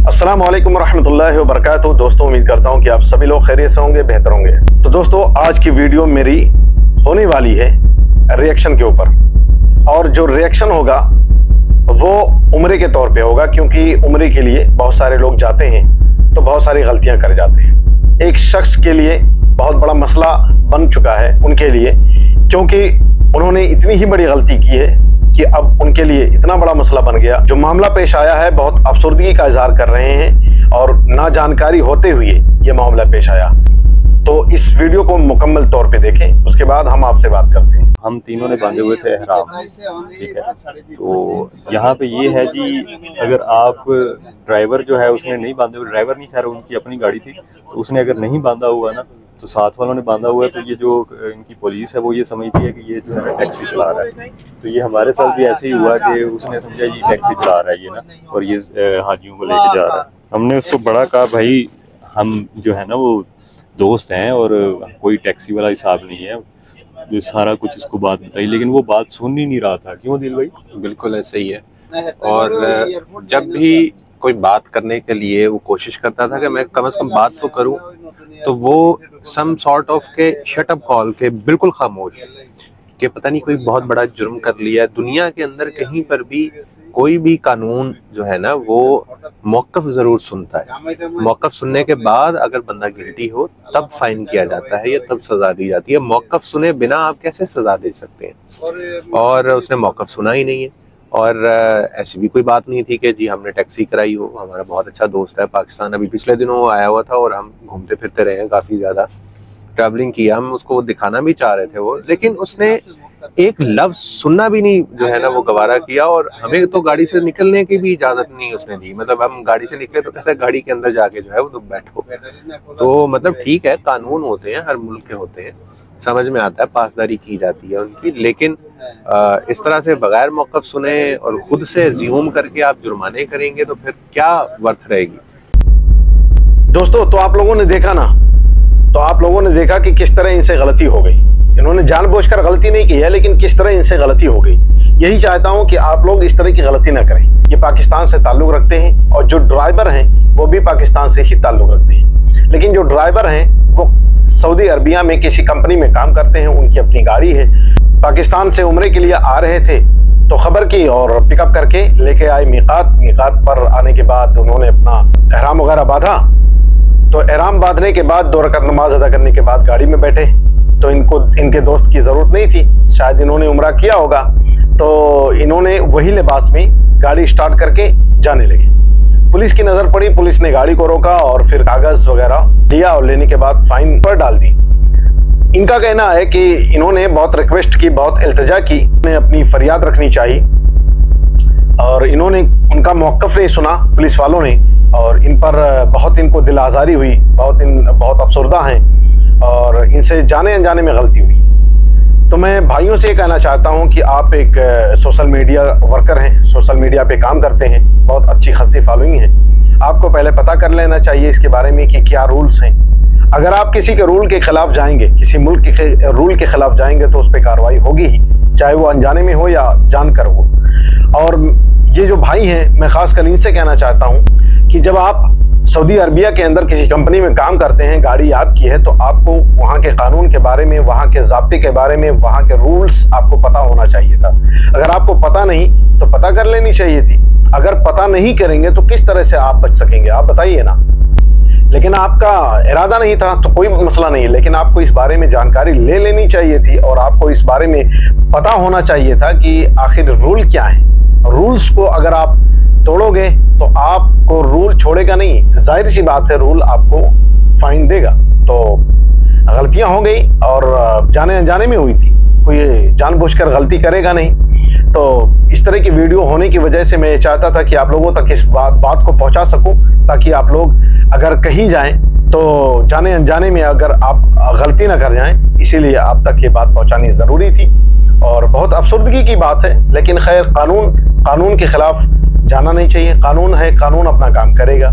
अस्सलामु अलैकुम रहमतुल्लाहि व बरकातहू। दोस्तों, उम्मीद करता हूं कि आप सभी लोग खैरियत से होंगे, बेहतर होंगे। तो दोस्तों, आज की वीडियो मेरी होने वाली है रिएक्शन के ऊपर, और जो रिएक्शन होगा वो उम्रे के तौर पे होगा, क्योंकि उम्रे के लिए बहुत सारे लोग जाते हैं तो बहुत सारी गलतियां कर जाते हैं। एक शख्स के लिए बहुत बड़ा मसला बन चुका है उनके लिए, क्योंकि उन्होंने इतनी ही बड़ी गलती की है कि अब उनके लिए इतना बड़ा मसला बन गया। जो मामला पेश आया है बहुत अफसरदगी का इजहार कर रहे हैं, और ना जानकारी होते हुए ये मामला पेश आया। तो इस वीडियो को मुकम्मल तौर पे देखें, उसके बाद हम आपसे बात करते हैं। हम तीनों ने बांधे हुए थे एहराम, ठीक है। तो यहाँ पे ये है जी, अगर आप ड्राइवर जो है उसने नहीं बांधे हुए, ड्राइवर नहीं, खैर उनकी अपनी गाड़ी थी, तो उसने अगर नहीं बांधा हुआ ना, तो साथ वालों ने बांधा हुआ है, तो ये जो इनकी पुलिस है वो ये समझती है कि ये जो है टैक्सी चला रहा है। तो ये हमारे साथ भी ऐसे ही हुआ कि उसने समझा ये टैक्सी चला रहा है ये ना, और ये हाजियों को लेके जा रहा है। हमने उसको बड़ा कहा, भाई हम जो है ना वो दोस्त हैं और कोई टैक्सी वाला हिसाब नहीं है, ये सारा कुछ इसको बात बताई, लेकिन वो बात सुन ही नहीं रहा था। क्यों दिल भाई? बिल्कुल ऐसा ही है। और जब भी कोई बात करने के लिए वो कोशिश करता था कि मैं कम से कम बात तो करूं, तो वो सम सॉर्ट ऑफ के शट अप कॉल के बिल्कुल खामोश कि पता नहीं कोई बहुत बड़ा जुर्म कर लिया। दुनिया के अंदर कहीं पर भी कोई भी कानून जो है ना वो मौक़िफ़ ज़रूर सुनता है। मौक़िफ़ सुनने के बाद अगर बंदा गिल्टी हो तब फाइन किया जाता है या तब सज़ा दी जाती है। मौक़िफ़ सुने बिना आप कैसे सज़ा दे सकते हैं? और उसने मौक़िफ़ सुना ही नहीं है। और ऐसी भी कोई बात नहीं थी कि जी हमने टैक्सी कराई हो। हमारा बहुत अच्छा दोस्त है पाकिस्तान, अभी पिछले दिनों वो आया हुआ था और हम घूमते फिरते रहे हैं, काफ़ी ज़्यादा ट्रैवलिंग किया। हम उसको दिखाना भी चाह रहे थे वो, लेकिन उसने एक लफ्ज़ सुनना भी नहीं जो है ना वो गवारा किया। और हमें तो गाड़ी से निकलने की भी इजाज़त नहीं उसने दी। मतलब हम गाड़ी से निकले तो कहता है गाड़ी के अंदर जाके जो है वो तो बैठो। तो मतलब ठीक है, कानून होते हैं, हर मुल्क के होते हैं, समझ में आता है, पासदारी की जाती है उनकी, लेकिन इस तरह से बगैर मौक़िफ़ सुने और खुद से ज़्यूम करके आप जुर्माने करेंगे तो फिर क्या वर्थ रहेगी? दोस्तों, तो आप लोगों ने देखा ना, तो आप लोगों ने देखा कि किस तरह इनसे गलती हो गई। इन्होंने जानबूझकर गलती नहीं की है, लेकिन किस तरह इनसे गलती हो गई। यही चाहता हूं कि आप लोग इस तरह की गलती ना करें। ये पाकिस्तान से ताल्लुक रखते हैं, और जो ड्राइवर हैं वो भी पाकिस्तान से ही ताल्लुक रखते हैं, लेकिन जो ड्राइवर हैं वो सऊदी अरबिया में किसी कंपनी में काम करते हैं, उनकी अपनी गाड़ी है। पाकिस्तान से उम्रे के लिए आ रहे थे तो खबर की और पिकअप करके लेके आए मीकात पर आने के बाद उन्होंने अपना एहराम वगैरह बांधा। तो एहराम बांधने के बाद 2 रकात नमाज अदा करने के बाद गाड़ी में बैठे। तो इनको इनके दोस्त की जरूरत नहीं थी, शायद इन्होंने उम्रा किया होगा, तो इन्होंने वही लिबास में गाड़ी स्टार्ट करके जाने लगे। पुलिस की नजर पड़ी, पुलिस ने गाड़ी को रोका और फिर कागज वगैरह दिया, और लेने के बाद फाइन पर डाल दी। इनका कहना है कि इन्होंने बहुत रिक्वेस्ट की, बहुत इल्तिजा की, इन्हें अपनी फरियाद रखनी चाहिए, और इन्होंने उनका मौक़िफ़ नहीं सुना पुलिस वालों ने, और इन पर बहुत इनको दिल आज़ारी हुई, बहुत अफसरदा हैं, और इनसे जाने अनजाने में गलती हुई। तो मैं भाइयों से ये कहना चाहता हूं कि आप एक सोशल मीडिया वर्कर हैं, सोशल मीडिया पे काम करते हैं, बहुत अच्छी खासी फॉलोइंग है, आपको पहले पता कर लेना चाहिए इसके बारे में कि क्या रूल्स हैं। अगर आप किसी के रूल के खिलाफ जाएंगे, किसी मुल्क के रूल के खिलाफ जाएंगे, तो उस पर कार्रवाई होगी ही, चाहे वो अनजाने में हो या जानकर हो। और ये जो भाई हैं, मैं खासकर इनसे कहना चाहता हूं कि जब आप सऊदी अरबिया के अंदर किसी कंपनी में काम करते हैं, गाड़ी आपकी है, तो आपको वहाँ के कानून के बारे में, वहाँ के ज़ाब्ते के बारे में, वहाँ के रूल्स आपको पता होना चाहिए था। अगर आपको पता नहीं तो पता कर लेनी चाहिए थी। अगर पता नहीं करेंगे तो किस तरह से आप बच सकेंगे, आप बताइए ना। लेकिन आपका इरादा नहीं था तो कोई मसला नहीं, लेकिन आपको इस बारे में जानकारी ले लेनी चाहिए थी, और आपको इस बारे में पता होना चाहिए था कि आखिर रूल क्या है। रूल्स को अगर आप तोड़ोगे तो आपको रूल छोड़ेगा नहीं, जाहिर सी बात है, रूल आपको फाइन देगा। तो गलतियां हो गई और जाने अनजाने में हुई थी, कोई जानबूझकर गलती करेगा नहीं। तो इस तरह की वीडियो होने की वजह से मैं ये चाहता था कि आप लोगों तक इस बात को पहुंचा सकूं, ताकि आप लोग अगर कहीं जाएं तो जाने अनजाने में अगर आप गलती ना कर जाएं, इसीलिए आप तक ये बात पहुंचानी जरूरी थी। और बहुत अफसरदगी की बात है, लेकिन खैर, कानून के खिलाफ जाना नहीं चाहिए। कानून है, कानून अपना काम करेगा,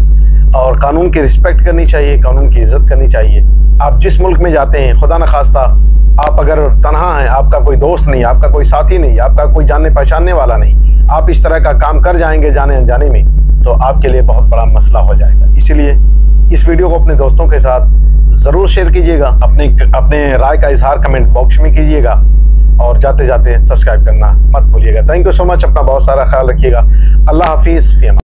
और कानून की रिस्पेक्ट करनी चाहिए, कानून की इज्जत करनी चाहिए। आप जिस मुल्क में जाते हैं, खुदा न खास्ता आप अगर तनहा हैं, आपका कोई दोस्त नहीं, आपका कोई साथी नहीं, आपका कोई जानने पहचानने वाला नहीं, आप इस तरह का काम कर जाएंगे जाने अनजाने में, तो आपके लिए बहुत बड़ा मसला हो जाएगा। इसीलिए इस वीडियो को अपने दोस्तों के साथ जरूर शेयर कीजिएगा, अपने राय का इजहार कमेंट बॉक्स में कीजिएगा और जाते जाते सब्सक्राइब करना मत भूलिएगा। Thank you so much. अपना बहुत सारा ख्याल रखिएगा। अल्लाह हाफिज।